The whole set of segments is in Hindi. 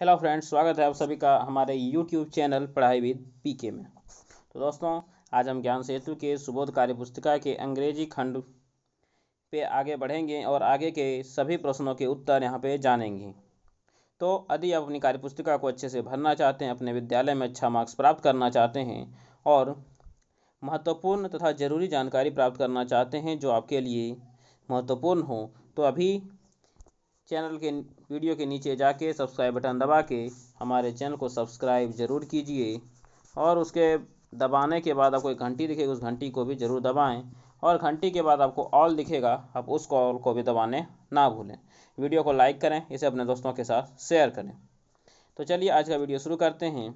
हेलो फ्रेंड्स, स्वागत है आप सभी का हमारे यूट्यूब चैनल पढ़ाई विद पीके में। तो दोस्तों, आज हम ज्ञान सेतु के सुबोध कार्य पुस्तिका के अंग्रेजी खंड पे आगे बढ़ेंगे और आगे के सभी प्रश्नों के उत्तर यहाँ पे जानेंगे। तो यदि आप अपनी कार्य पुस्तिका को अच्छे से भरना चाहते हैं, अपने विद्यालय में अच्छा मार्क्स प्राप्त करना चाहते हैं और महत्वपूर्ण तथा ज़रूरी जानकारी प्राप्त करना चाहते हैं जो आपके लिए महत्वपूर्ण हो, तो अभी चैनल के वीडियो के नीचे जाके सब्सक्राइब बटन दबा के हमारे चैनल को सब्सक्राइब ज़रूर कीजिए और उसके दबाने के बाद आपको एक घंटी दिखेगी, उस घंटी को भी ज़रूर दबाएं और घंटी के बाद आपको ऑल दिखेगा, आप उस कॉल को भी दबाने ना भूलें। वीडियो को लाइक करें, इसे अपने दोस्तों के साथ शेयर करें। तो चलिए आज का वीडियो शुरू करते हैं।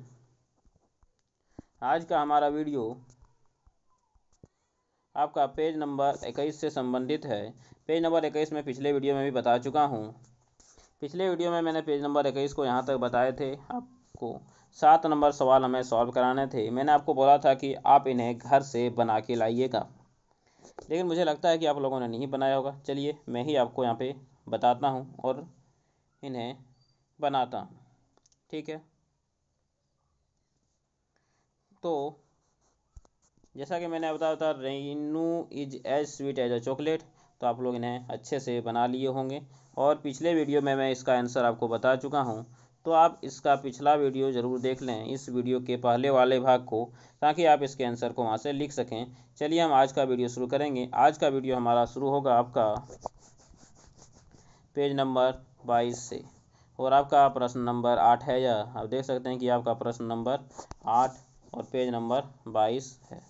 आज का हमारा वीडियो आपका पेज नंबर 21 से संबंधित है। पेज नंबर 21 में पिछले वीडियो में भी बता चुका हूँ। पिछले वीडियो में मैंने पेज नंबर 21 को यहाँ तक बताए थे। आपको 7 नंबर सवाल हमें सॉल्व कराने थे। मैंने आपको बोला था कि आप इन्हें घर से बना के लाइएगा, लेकिन मुझे लगता है कि आप लोगों ने नहीं बनाया होगा। चलिए मैं ही आपको यहाँ पे बताता हूँ और इन्हें बनाता हूँ, ठीक है। तो जैसा कि मैंने बताया था, Renu is as sweet as a chocolate, तो आप लोग इन्हें अच्छे से बना लिए होंगे और पिछले वीडियो में मैं इसका आंसर आपको बता चुका हूं। तो आप इसका पिछला वीडियो ज़रूर देख लें, इस वीडियो के पहले वाले भाग को, ताकि आप इसके आंसर को वहां से लिख सकें। चलिए हम आज का वीडियो शुरू करेंगे। आज का वीडियो हमारा शुरू होगा आपका पेज नंबर 22 से और आपका प्रश्न नंबर 8 है। या आप देख सकते हैं कि आपका प्रश्न नंबर 8 और पेज नंबर 22 है।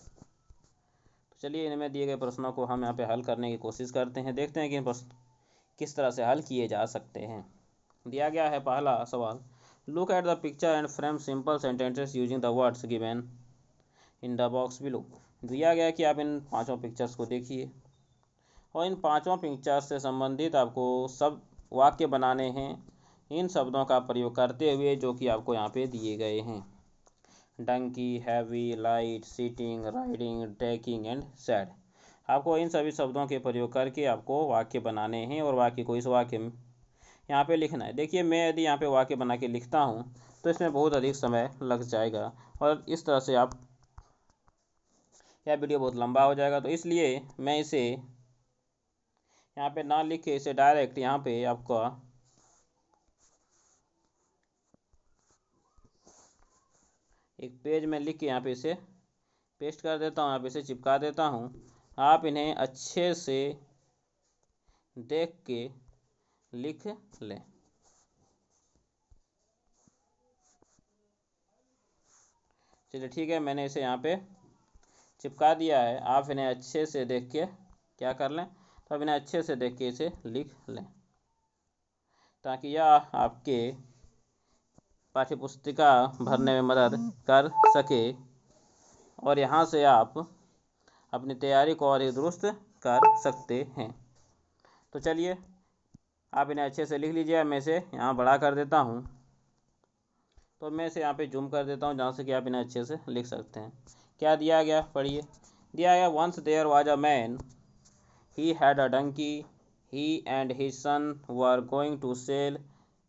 चलिए इनमें दिए गए प्रश्नों को हम यहाँ पे हल करने की कोशिश करते हैं। देखते हैं कि प्रश्न किस तरह से हल किए जा सकते हैं। दिया गया है पहला सवाल, look at the picture and frame simple sentences using the words given in the box below. दिया गया कि आप इन पांचों पिक्चर्स को देखिए और इन पांचों पिक्चर्स से संबंधित आपको सब वाक्य बनाने हैं इन शब्दों का प्रयोग करते हुए जो कि आपको यहाँ पे दिए गए हैं। Donkey, heavy, light, sitting, riding, taking and sad. आपको इन सभी शब्दों के प्रयोग करके आपको वाक्य बनाने हैं और वाक्य को इस वाक्य में यहाँ पे लिखना है। देखिए मैं यदि यहाँ पे वाक्य बना के लिखता हूँ तो इसमें बहुत अधिक समय लग जाएगा और इस तरह से आप यह वीडियो बहुत लंबा हो जाएगा। तो इसलिए मैं इसे यहाँ पे ना लिख के इसे डायरेक्ट यहाँ पे आपका एक पेज में लिख के यहाँ पे इसे पेस्ट कर देता हूँ, यहाँ पे इसे चिपका देता हूँ। आप इन्हें अच्छे से देख के लिख लें। चलिए ठीक है, मैंने इसे यहाँ पे चिपका दिया है। आप इन्हें अच्छे से देख के क्या कर लें, तो आप इन्हें अच्छे से देख के इसे लिख लें ताकि यह आपके पाठ्यपुस्तिका भरने में मदद कर सके और यहाँ से आप अपनी तैयारी को और ही दुरुस्त कर सकते हैं। तो चलिए आप इन्हें अच्छे से लिख लीजिए। मैं इसे यहाँ बड़ा कर देता हूँ, तो मैं इसे यहाँ पे जूम कर देता हूँ जहाँ से कि आप इन्हें अच्छे से लिख सकते हैं। क्या दिया गया, पढ़िए। दिया गया, once there was a man, he had a donkey, he and his son were going to sell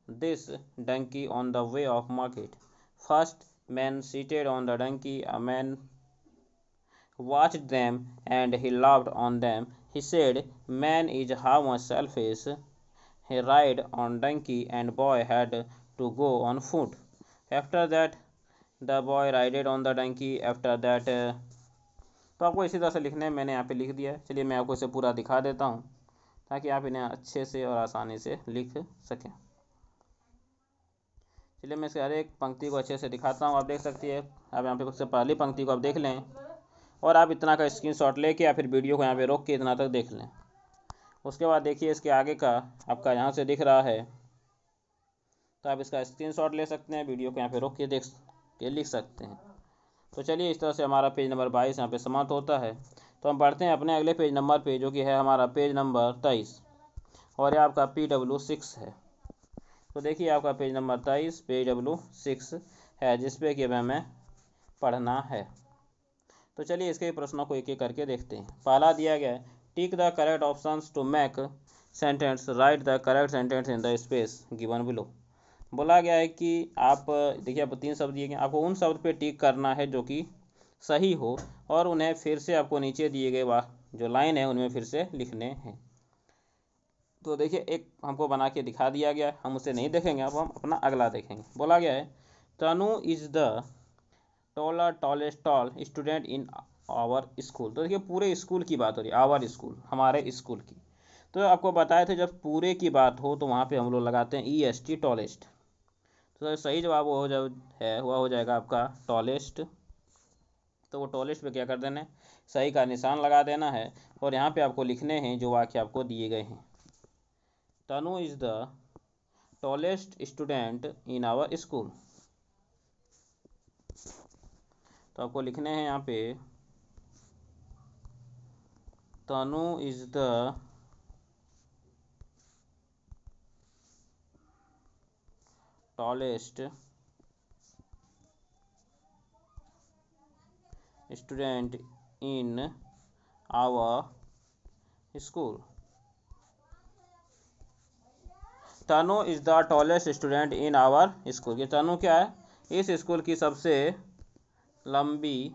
this donkey on the way of market. First man seated on the donkey, a man watched them and he laughed on them. He said, man is how much selfish. He ride on donkey and boy had to go on foot. After that the boy rided on the donkey. After that तो आपको इसी तरह से लिखने मैंने यहाँ पे लिख दिया है। चलिए मैं आपको इसे पूरा दिखा देता हूँ ताकि आप इन्हें अच्छे से और आसानी से लिख सकें। चलिए मैं इसके हर एक पंक्ति को अच्छे से दिखाता हूँ। आप देख सकती है, आप यहाँ पे सबसे पहली पंक्ति को आप देख लें और आप इतना का स्क्रीनशॉट लेके या फिर वीडियो को यहाँ पे रोक के इतना तक देख लें। उसके बाद देखिए इसके आगे का आपका यहाँ से दिख रहा है, तो आप इसका स्क्रीनशॉट ले सकते हैं, वीडियो को यहाँ पे रोक के देख के लिख सकते हैं। तो चलिए इस तरह से हमारा पेज नंबर 22 यहाँ पे समाप्त होता है। तो हम बढ़ते हैं अपने अगले पेज नंबर पे, जो कि है हमारा पेज नंबर 23 और यह आपका PW6 है। तो देखिए आपका पेज नंबर 23 PW6 है, जिसपे कि हमें पढ़ना है। तो चलिए इसके प्रश्नों को एक एक करके देखते हैं। पहला दिया गया है, tick the correct options to make sentence, write the correct sentence in the space given below. बोला गया है कि आप देखिए, आपको 3 शब्द दिए गए, आपको उन शब्द पे टिक करना है जो कि सही हो, और उन्हें फिर से आपको नीचे दिए गए वाह जो लाइन है उनमें फिर से लिखने हैं। तो देखिए, एक हमको बना के दिखा दिया गया है, हम उसे नहीं देखेंगे, अब हम अपना अगला देखेंगे। बोला गया है Tanu is the tallest student in our school. तो देखिए, पूरे स्कूल की बात हो रही है, आवर स्कूल, हमारे स्कूल की। तो आपको बताए थे जब पूरे की बात हो तो वहाँ पे हम लोग लगाते हैं EST, टॉलेस्ट। तो सही जवाब वो वह हो जाएगा आपका टॉलेस्ट। तो वो टॉलेस्ट पे क्या कर देना है, सही का निशान लगा देना है, और यहाँ पे आपको लिखने हैं जो वाक्य आपको दिए गए हैं। Tanu is the tallest student in our school. तो आपको लिखने हैं यहाँ पे Tanu is the tallest student in our school. Tanu is the tallest student in our school. ये तनु क्या है, इस स्कूल की सबसे लंबी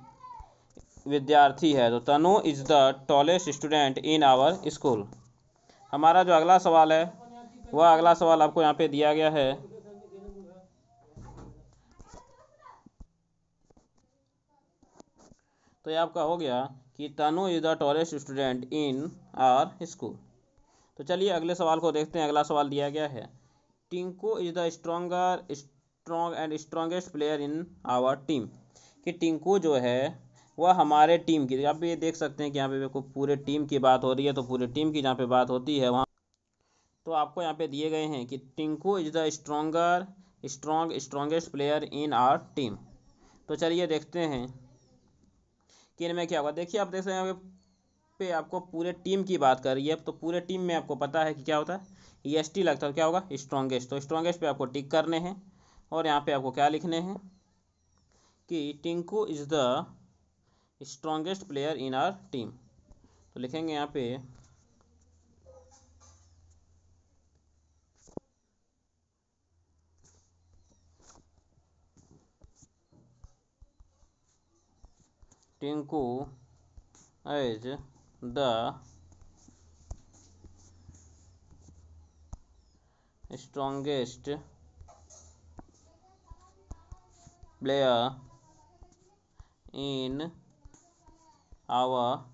विद्यार्थी है। तो Tanu is the tallest student in our school. हमारा जो अगला सवाल है, वह अगला सवाल आपको यहाँ पे दिया गया है। तो ये आपका हो गया कि Tanu is the tallest student in our school. तो चलिए अगले सवाल को देखते हैं। अगला सवाल दिया गया है Tinku is the strong and strongest player in our team. कि टिंकू जो है वह हमारे टीम की, आप ये देख सकते हैं कि यहाँ पे को पूरे टीम की बात हो रही है, तो पूरे टीम की जहाँ पे बात होती है वहाँ तो आपको यहाँ पे दिए गए हैं कि Tinku is the strongest player in our team. तो चलिए देखते हैं कि इनमें क्या होगा। देखिए, आप देख सकते हैं यहाँ पे आपको पूरे टीम की बात कर रही है, तो पूरे टीम में आपको पता है कि क्या होता है, EST लगता है, क्या होगा, स्ट्रॉन्गेस्ट। तो स्ट्रॉन्गेस्ट पे आपको टिक करने हैं, और यहाँ पे आपको क्या लिखने हैं कि Tinku is the strongest player in our team. तो लिखेंगे यहाँ पे Tinku as the strongest player in our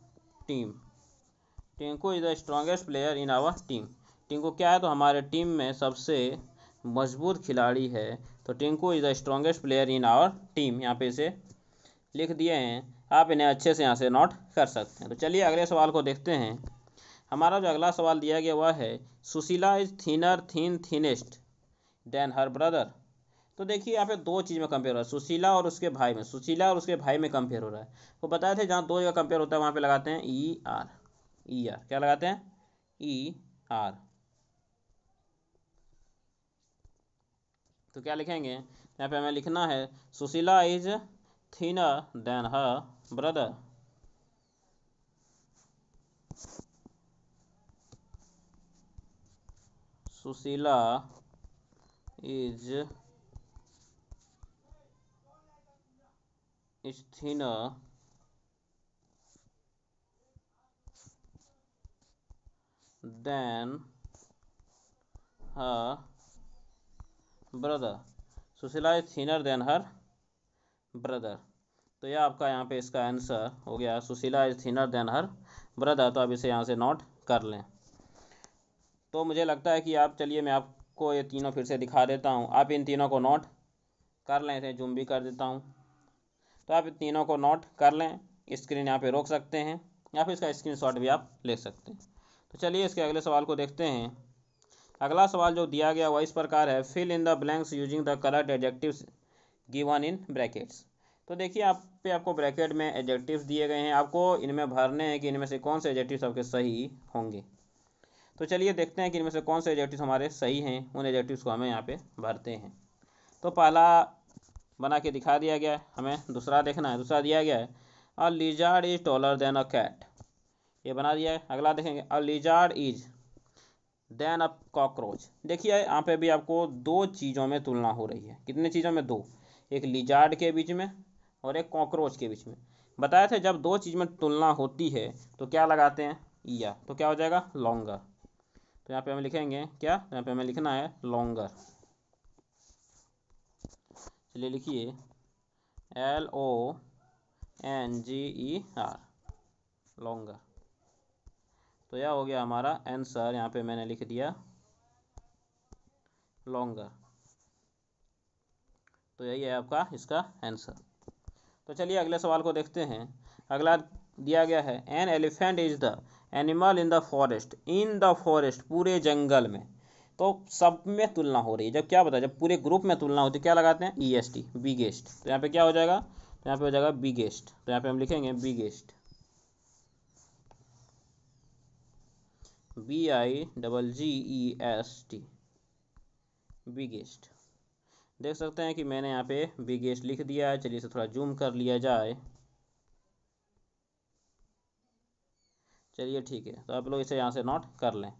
team. Tinku is the strongest player in our team. Tinku क्या है, तो हमारे टीम में सबसे मजबूत खिलाड़ी है। तो Tinku is the strongest player in our team, यहाँ पे इसे लिख दिए हैं, आप इन्हें अच्छे से यहाँ से नोट कर सकते हैं। तो चलिए अगले सवाल को देखते हैं। हमारा जो अगला सवाल दिया गया वह है Sushila is thinnest than her brother. तो देखिए, यहाँ पे दो चीज़ में कंपेयर हो रहा है, सुशीला और उसके भाई में। सुशीला और उसके भाई में कंपेयर हो रहा है। वो बताए थे जहाँ दो जगह कंपेयर होता है वहाँ पे लगाते हैं ER। क्या लगाते हैं, ER। तो क्या लिखेंगे, यहाँ पे हमें लिखना है Sushila is thinner than her brother. Sushila is thinner than her brother. Sushila is thinner than her brother. तो यह आपका यहाँ पे इसका आंसर हो गया, Sushila is thinner than her brother. तो अब इसे यहाँ से नोट कर लें। तो मुझे लगता है कि आप, चलिए मैं आपको ये तीनों फिर से दिखा देता हूँ, आप इन तीनों को नोट कर लें। इसे जूम भी कर देता हूँ, तो आप इन तीनों को नोट कर लें। स्क्रीन यहाँ पे रोक सकते हैं, या फिर इसका स्क्रीनशॉट भी आप ले सकते हैं। तो चलिए इसके अगले सवाल को देखते हैं। अगला सवाल जो दिया गया वह इस प्रकार है, fill in the blanks using the correct adjectives given in brackets. तो देखिए, आपको ब्रैकेट में एडजेक्टिव्स दिए गए हैं, आपको इनमें भरने हैं कि इनमें से कौन से एडजेक्टिव्स आपके सही होंगे। तो चलिए देखते हैं कि इनमें से कौन से एडजेक्टिव्स हमारे सही हैं, उन एडजेक्टिव्स को हमें यहाँ पे भरते हैं। तो पहला बना के दिखा दिया गया है, हमें दूसरा देखना है। दूसरा दिया गया है a lizard is taller than a cat, ये बना दिया है। अगला देखेंगे a lizard is than a cockroach. देखिए यहाँ पे भी आपको दो चीज़ों में तुलना हो रही है। कितने चीज़ों में? दो। एक लिजार्ड के बीच में और एक कॉकरोच के बीच में। बताया था जब दो चीज़ में तुलना होती है तो क्या लगाते हैं? या। तो क्या हो जाएगा? लॉन्गर। तो यहाँ पे हम लिखेंगे क्या? यहाँ पे हमें लिखना है लॉन्गर। चलिए लिखिए LONGER, लॉन्गर। तो यह हो गया हमारा आंसर। यहाँ पे मैंने लिख दिया लॉन्गर। तो यही है आपका इसका आंसर। तो चलिए अगले सवाल को देखते हैं। अगला दिया गया है an elephant is the animal in the forest. In the forest, पूरे जंगल में। तो सब में तुलना हो रही है। जब क्या बताया, जब पूरे ग्रुप में तुलना होती है क्या लगाते हैं? EST, biggest. तो यहाँ पे क्या हो जाएगा? तो यहाँ पे हो जाएगा बिगेस्ट। तो यहाँ पे हम लिखेंगे बिगेस्ट, BIGGEST, बिगेस्ट। देख सकते हैं कि मैंने यहाँ पे बिगेस्ट लिख दिया है। चलिए इसे थोड़ा जूम कर लिया जाए। चलिए ठीक है, तो आप लोग इसे यहाँ से नोट कर लें।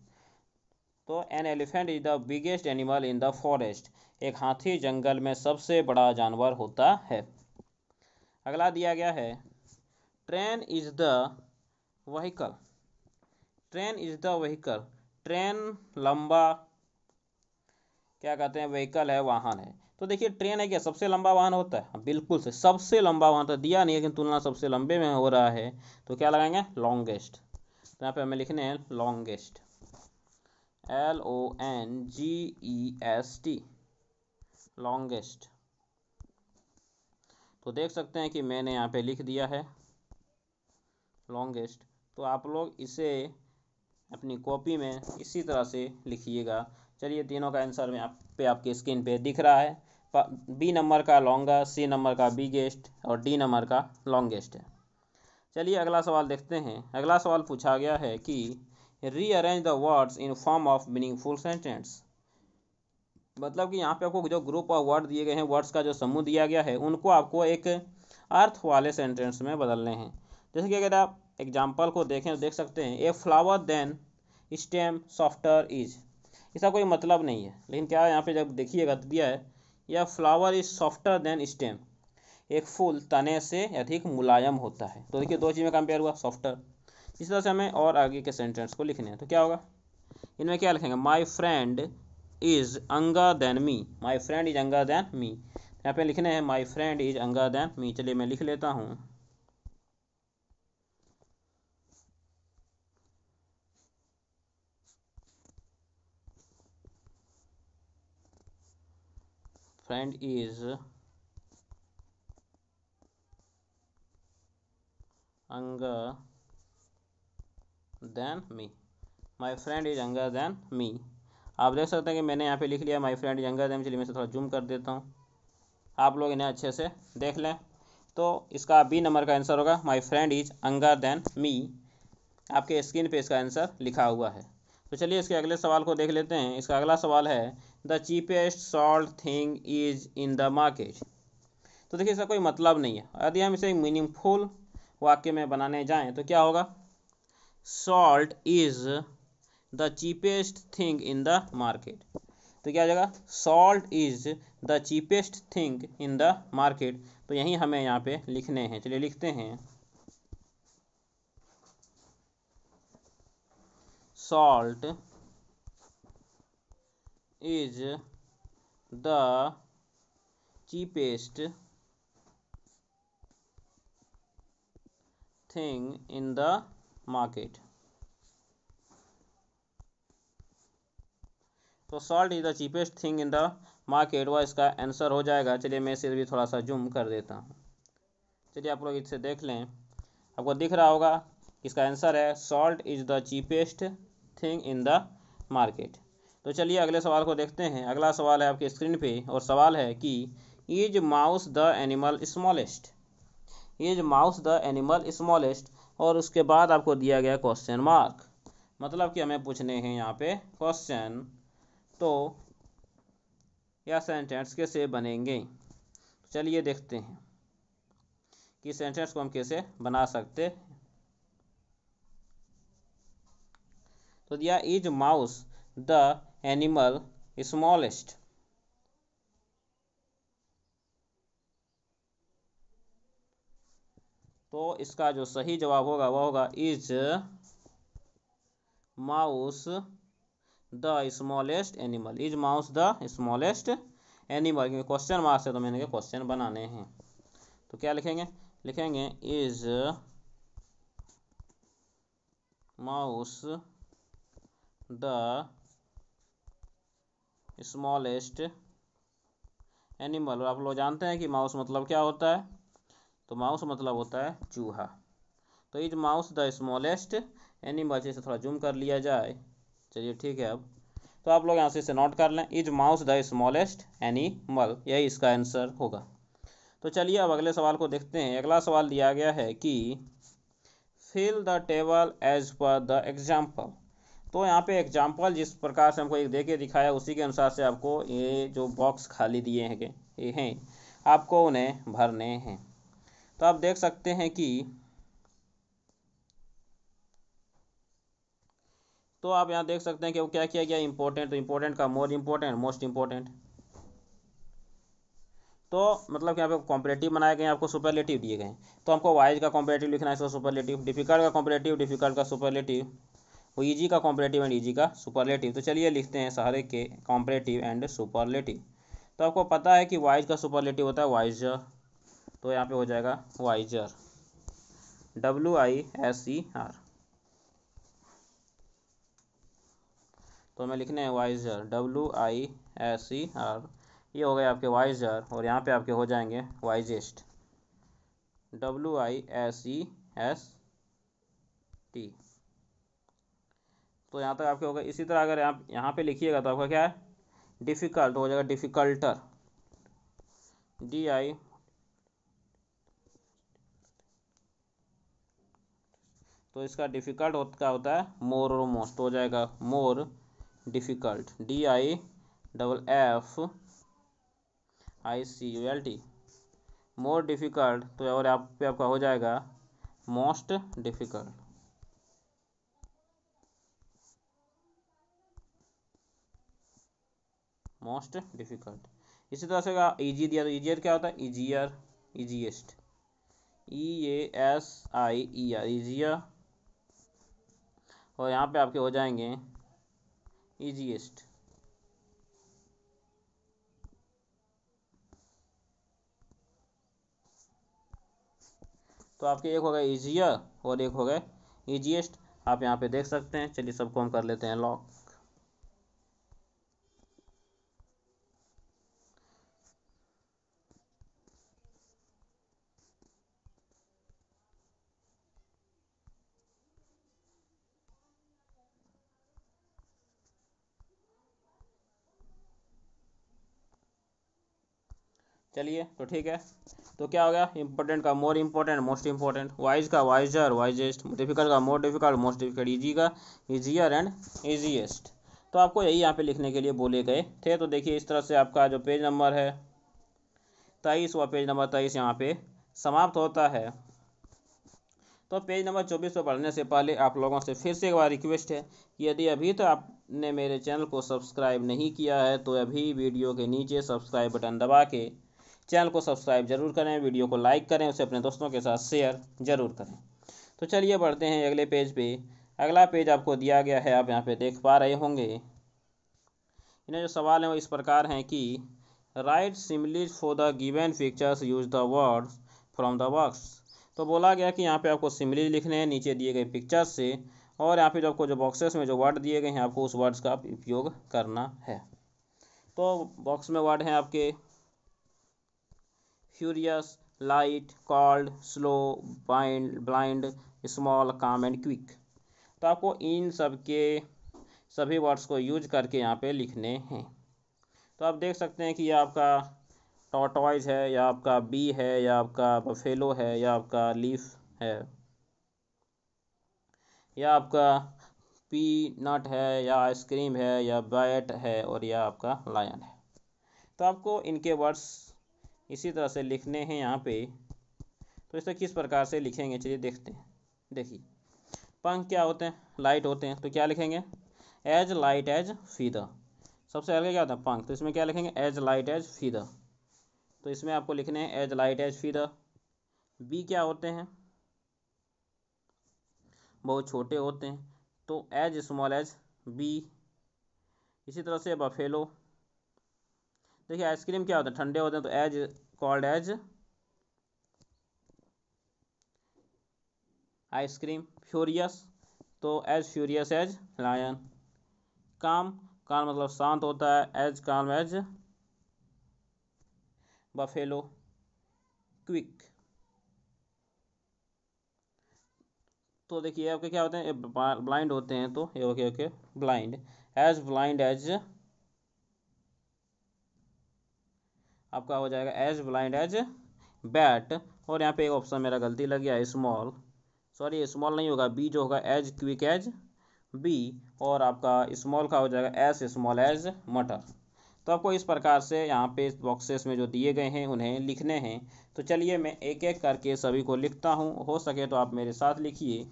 तो an elephant is the biggest animal in the forest. एक हाथी जंगल में सबसे बड़ा जानवर होता है। अगला दिया गया है train is the vehicle. Train is the vehicle. Train लंबा क्या कहते हैं? व्हीकल है, वाहन है। तो देखिए ट्रेन है क्या सबसे लंबा वाहन होता है? बिल्कुल से सबसे लंबा वाहन तो दिया नहीं है, लेकिन तुलना सबसे लंबे में हो रहा है। तो क्या लगाएंगे? लॉन्गेस्ट। तो यहाँ पे हमें लिखने हैं लॉन्गेस्ट, LONGEST, लॉन्गेस्ट। तो देख सकते हैं कि मैंने यहाँ पे लिख दिया है लॉन्गेस्ट। तो आप लोग इसे अपनी कॉपी में इसी तरह से लिखिएगा। चलिए तीनों का आंसर में आप पे आपके स्क्रीन पे दिख रहा है। B नंबर का लॉन्गर, C नंबर का बिगेस्ट और D नंबर का लॉन्गेस्ट है। चलिए अगला सवाल देखते हैं। अगला सवाल पूछा गया है कि rearrange the words in form of meaningful sentence. मतलब कि यहाँ पे आपको जो ग्रुप ऑफ वर्ड दिए गए हैं, वर्ड्स का जो समूह दिया गया है, उनको आपको एक अर्थ वाले सेंटेंस में बदलने हैं। जैसे कि अगर आप एग्जाम्पल को देखें तो देख सकते हैं a flower than stem softer is. इसका कोई मतलब नहीं है, लेकिन क्या यहाँ पे जब देखिएगा तो दिया है यह flower is softer then stem. एक फूल तने से अधिक मुलायम होता है। तो देखिए दो चीज़ में कंपेयर हुआ, सॉफ्टर। इस तरह से हमें और आगे के सेंटेंस को लिखने हैं। तो क्या होगा? इनमें क्या लिखेंगे? My friend is younger than me. My friend is younger than me. यहाँ पे लिखने हैं my friend is younger than me. चलिए मैं लिख लेता हूँ friend is younger than me. My friend is younger than me. आप देख सकते हैं कि मैंने यहाँ पे लिख लिया my friend is younger than. चलिए मैं इसे थोड़ा जूम कर देता हूँ, आप लोग इन्हें अच्छे से देख लें। तो इसका B नंबर का आंसर होगा my friend is younger than me. आपके स्क्रीन पे इसका आंसर लिखा हुआ है। तो चलिए इसके अगले सवाल को देख लेते हैं। इसका अगला सवाल है the cheapest salt thing is in the market. तो देखिए इसका कोई मतलब नहीं है। यदि हम इसे मीनिंगफुल वाक्य में बनाने जाएं तो क्या होगा? Salt is the cheapest thing in the market. तो क्या हो जाएगा? Salt is the cheapest thing in the market. तो यही हमें यहाँ पे लिखने हैं। चलिए लिखते हैं salt is the cheapest thing in the market। तो salt is the cheapest thing in the market, वह इसका आंसर हो जाएगा। चलिए मैं इसे भी थोड़ा सा जूम कर देता हूँ। चलिए आप लोग इसे देख लें, आपको दिख रहा होगा इसका आंसर है salt is the cheapest thing in the market. तो चलिए अगले सवाल को देखते हैं। अगला सवाल है आपके स्क्रीन पे और सवाल है कि is mouse the animal smallest. Is mouse the animal smallest और उसके बाद आपको दिया गया क्वेश्चन मार्क। मतलब कि हमें पूछने हैं यहाँ पे क्वेश्चन। तो यह सेंटेंस कैसे बनेंगे? चलिए देखते हैं कि सेंटेंस को हम कैसे बना सकते हैं। तो दिया is mouse the animal smallest. तो इसका जो सही जवाब होगा वह होगा is mouse the smallest animal. Is mouse the smallest animal, क्योंकि क्वेश्चन मार्क से तो मैंने क्वेश्चन बनाने हैं। तो क्या लिखेंगे, लिखेंगे is mouse the smallest animal. और आप लोग जानते हैं कि माउस मतलब क्या होता है, तो माउस मतलब होता है चूहा। तो is mouse the smallest animal, जैसे थोड़ा जूम कर लिया जाए। चलिए ठीक है। अब तो आप लोग यहाँ से इसे नोट कर लें, is mouse the smallest animal, यही इसका आंसर होगा। तो चलिए अब अगले सवाल को देखते हैं। अगला सवाल दिया गया है कि fill the table as per the example. तो यहाँ पे एग्जाम्पल जिस प्रकार से हमको एक दे के दिखाया उसी के अनुसार से आपको ये जो बॉक्स खाली दिए हैं ये हैं, आपको उन्हें भरने हैं। तो आप देख सकते हैं कि तो आप यहाँ देख सकते हैं कि वो क्या किया गया, इंपॉर्टेंट, तो इंपॉर्टेंट का मोर इंपॉर्टेंट, मोस्ट इंपॉर्टेंट। तो मतलब कि यहाँ पे कॉम्परेटिव बनाए गए, आपको सुपरलेटिव दिए गए। तो हमको वाइज का कॉम्परेटिव लिखना है, इसका सुपरलेटिव, डिफिकल्ट का कॉम्परेटिव, डिफिकल्ट का सुपरलेटिव, वो ईजी का कॉम्परेटिव एंड ईजी का सुपरलेटिव। तो चलिए लिखते हैं सारे के कॉम्परेटिव एंड सुपरलेटिव। तो आपको पता है कि वाइज का सुपरलेटिव होता है वाइजर, तो यहाँ पे हो जाएगा वाइजर, WISER। तो हमें लिखने हैं वाइजर, WISER। ये हो गए आपके वाइजर, और यहाँ पे आपके हो जाएंगे वाइजेस्ट, WISEST। तो यहाँ तक आपके हो गए। इसी तरह अगर आप यहाँ पे लिखिएगा तो आपका क्या है, डिफ़िकल्ट हो जाएगा, डिफ़िकल्टर, DI। तो इसका डिफ़िकल्ट का होता है मोर और मोस्ट, हो जाएगा more difficult, DIFFICULT, more difficult. तो और आप पे आपका हो जाएगा मोस्ट डिफ़िकल्ट, मोस्ट डिफ़िकल्ट। इसी तरह से ईजी दिया तो ईजियर क्या होता है, ईजियर, ईजीएस्ट, EASIER, ईजियर। और यहाँ पे आपके हो जाएंगे ईजीएस्ट। तो आपके एक हो गए ईजियर और एक हो गए ईजीएस्ट, आप यहाँ पे देख सकते हैं। चलिए सबको हम कर लेते हैं लॉक। चलिए तो ठीक है। तो क्या हो गया, इंपॉर्टेंट का more important, most important, wise का वाइजर, वाइजेस्ट, डिफिकल्ट का more difficult, most difficult, easy का ईजियर एंड ईजीएस्ट। तो आपको यही यहाँ पे लिखने के लिए बोले गए थे। तो देखिए इस तरह से आपका जो पेज नंबर है 23, व पेज नंबर 23 यहाँ पे समाप्त होता है। तो पेज नंबर 24 पर पढ़ने से पहले आप लोगों से फिर से एक बार रिक्वेस्ट है कि यदि अभी तो आपने मेरे चैनल को सब्सक्राइब नहीं किया है तो अभी वीडियो के नीचे सब्सक्राइब बटन दबा के चैनल को सब्सक्राइब जरूर करें, वीडियो को लाइक करें, उसे अपने दोस्तों के साथ शेयर जरूर करें। तो चलिए बढ़ते हैं अगले पेज पे। अगला पेज आपको दिया गया है, आप यहाँ पे देख पा रहे होंगे। इन्हें जो सवाल हैं वो इस प्रकार हैं कि right similes for the given pictures, use the words from the box. तो बोला गया कि यहाँ पे आपको सिमिलीज लिखने हैं नीचे दिए गए पिक्चर्स से, और यहाँ पे जो आपको जो बॉक्सेस में जो वर्ड दिए गए हैं आपको उस वर्ड्स का उपयोग करना है। तो बॉक्स में वर्ड हैं आपके furious, light, called, slow, blind, small, काम एंड क्विक। तो आपको इन सब के सभी वर्ड्स को यूज करके यहाँ पे लिखने हैं। तो आप देख सकते हैं कि यह आपका टॉर्टॉइज है, या आपका बी है, या आपका बफेलो है, या आपका लीफ है, या आपका पीनट है, या आइसक्रीम है, या बैट है, और यह आपका लायन है। तो आपको इनके वर्ड्स इसी तरह से लिखने हैं यहाँ पे। तो इसे किस प्रकार से लिखेंगे चलिए देखते हैं। देखिए पंख क्या होते हैं, लाइट होते हैं, तो क्या लिखेंगे, एज लाइट एज फीदर, सबसे आगे क्या होता है पंख, तो इसमें क्या लिखेंगे एज लाइट एज फीदर, तो इसमें आपको लिखने हैं as light as feather. Bee क्या होते हैं, बहुत छोटे होते हैं, तो एज स्मॉल एज बी। इसी तरह से बफेलो, देखिए आइसक्रीम क्या होता है ठंडे होते हैं, तो as cold as ice cream. Furious, तो as furious as lion. Calm, calm मतलब शांत होता है, as calm as buffalo. Quick, तो देखिए आपके क्या होते हैं ब्लाइंड होते हैं, तो ये okay okay blind, blind as आपका हो जाएगा एज ब्लाइंड एज बैट। और यहाँ पे एक ऑप्शन मेरा गलती लग गया, स्मॉल, सॉरी स्मॉल नहीं होगा, बी जो होगा एज क्विक एज बी, और आपका स्मॉल का हो जाएगा एस स्मॉल एज मटर। तो आपको इस प्रकार से यहाँ पे इस बॉक्सेस में जो दिए गए हैं उन्हें लिखने हैं। तो चलिए मैं एक एक करके सभी को लिखता हूँ, हो सके तो आप मेरे साथ लिखिए।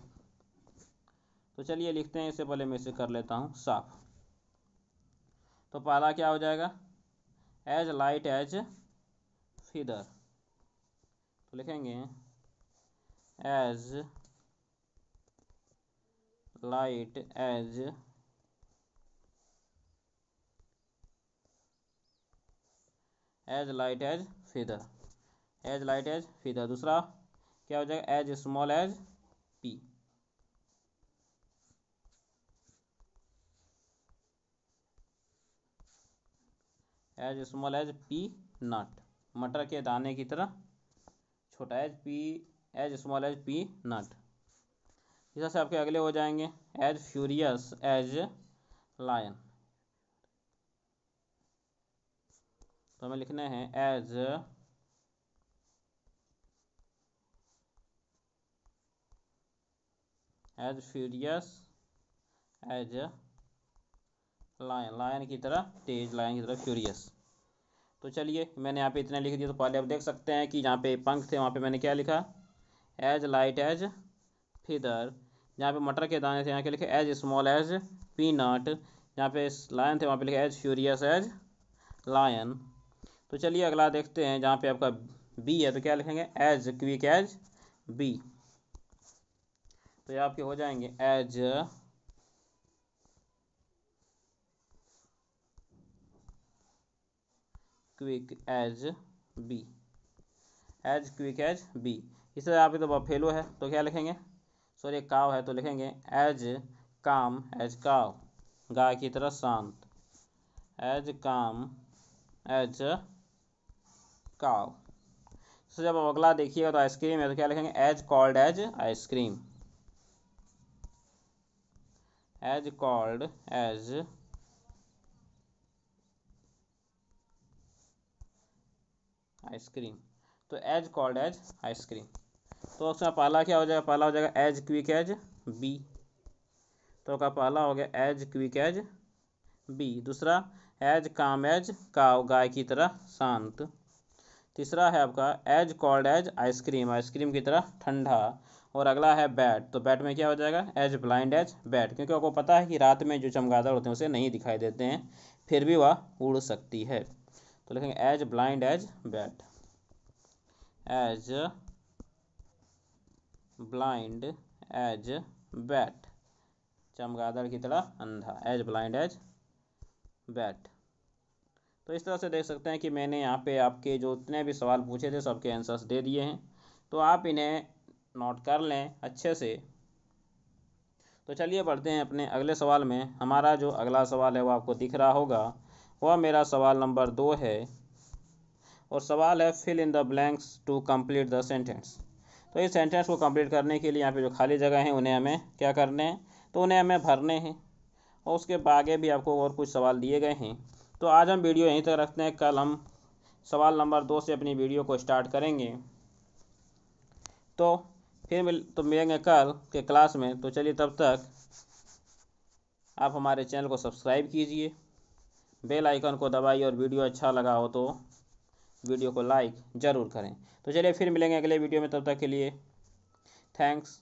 तो चलिए लिखते हैं, इससे पहले मैं इसे कर लेता हूँ साफ। तो पहला क्या हो जाएगा एज लाइट एज फीदर, तो लिखेंगे as light as light as feather, as light as feather. दूसरा क्या हो जाएगा as small as pea, as small as peanut, मटर के दाने की तरह छोटा, as small as peanut. इस तरह से आपके अगले हो जाएंगे एज फ्यूरियस एज लायन, तो हमें लिखने हैं as furious as lion, lion की तरह तेज, लायन की तरह फ्यूरियस। तो चलिए मैंने यहाँ पे इतने लिख दिया, तो पहले आप देख सकते हैं कि जहाँ पे पंख थे वहाँ पे मैंने क्या लिखा एज लाइट एज फीदर, जहाँ पे मटर के दाने थे यहाँ के लिखे एज स्मॉल एज पीनट, जहाँ पे लायन थे वहाँ पे लिखे एज फ्यूरियस एज लायन। तो चलिए अगला देखते हैं, जहाँ पे आपका बी है तो क्या लिखेंगे एज क्विक एज बी, तो ये आपके हो जाएंगे as quick as bee, as quick as bee. इस तरह आप तो बफेलो है तो क्या लिखेंगे, सॉरी काव है तो लिखेंगे एज काम एज काव, गाय की तरह शांत, एज काम एज काव। तो जब अगला देखिएगा तो आइसक्रीम है तो क्या लिखेंगे as cold as ice cream, as cold as ice cream, तो एज कॉल्ड एज आइसक्रीम। तो उसमें पहला क्या हो जाएगा, पहला हो जाएगा एज क्विक एज बी, तो का पहला हो गया एज क्विक एज बी। दूसरा एज काम एज काव, गाय की तरह शांत। तीसरा है आपका as cold as ice cream, ice cream की तरह ठंडा। और अगला है बैट, तो बैट में क्या हो जाएगा एज ब्लाइंड एज बैट, क्योंकि आपको पता है कि रात में जो चमगादड़ होते हैं उसे नहीं दिखाई देते हैं, फिर भी वह उड़ सकती है। तो लिखेंगे as blind as bat, as blind as bat, चमगादड़ की तरह अंधा, एज ब्लाइंड एज बैट। तो इस तरह से देख सकते हैं कि मैंने यहाँ पे आपके जो उतने भी सवाल पूछे थे सबके आंसर्स दे दिए हैं, तो आप इन्हें नोट कर लें अच्छे से। तो चलिए बढ़ते हैं अपने अगले सवाल में। हमारा जो अगला सवाल है वो आपको दिख रहा होगा, वह मेरा सवाल नंबर 2 है, और सवाल है fill in the blanks to complete the sentence. तो इस सेंटेंस को कंप्लीट करने के लिए यहाँ पे जो खाली जगह हैं उन्हें हमें क्या करने हैं, तो उन्हें हमें भरने हैं, और उसके आगे भी आपको और कुछ सवाल दिए गए हैं। तो आज हम वीडियो यहीं तक रखते हैं, कल हम सवाल नंबर 2 से अपनी वीडियो को स्टार्ट करेंगे। तो फिर मिलेंगे कल के क्लास में। तो चलिए तब तक आप हमारे चैनल को सब्सक्राइब कीजिए, बेल आइकन को दबाइए, और वीडियो अच्छा लगा हो तो वीडियो को लाइक ज़रूर करें। तो चलिए फिर मिलेंगे अगले वीडियो में, तब तक के लिए थैंक्स।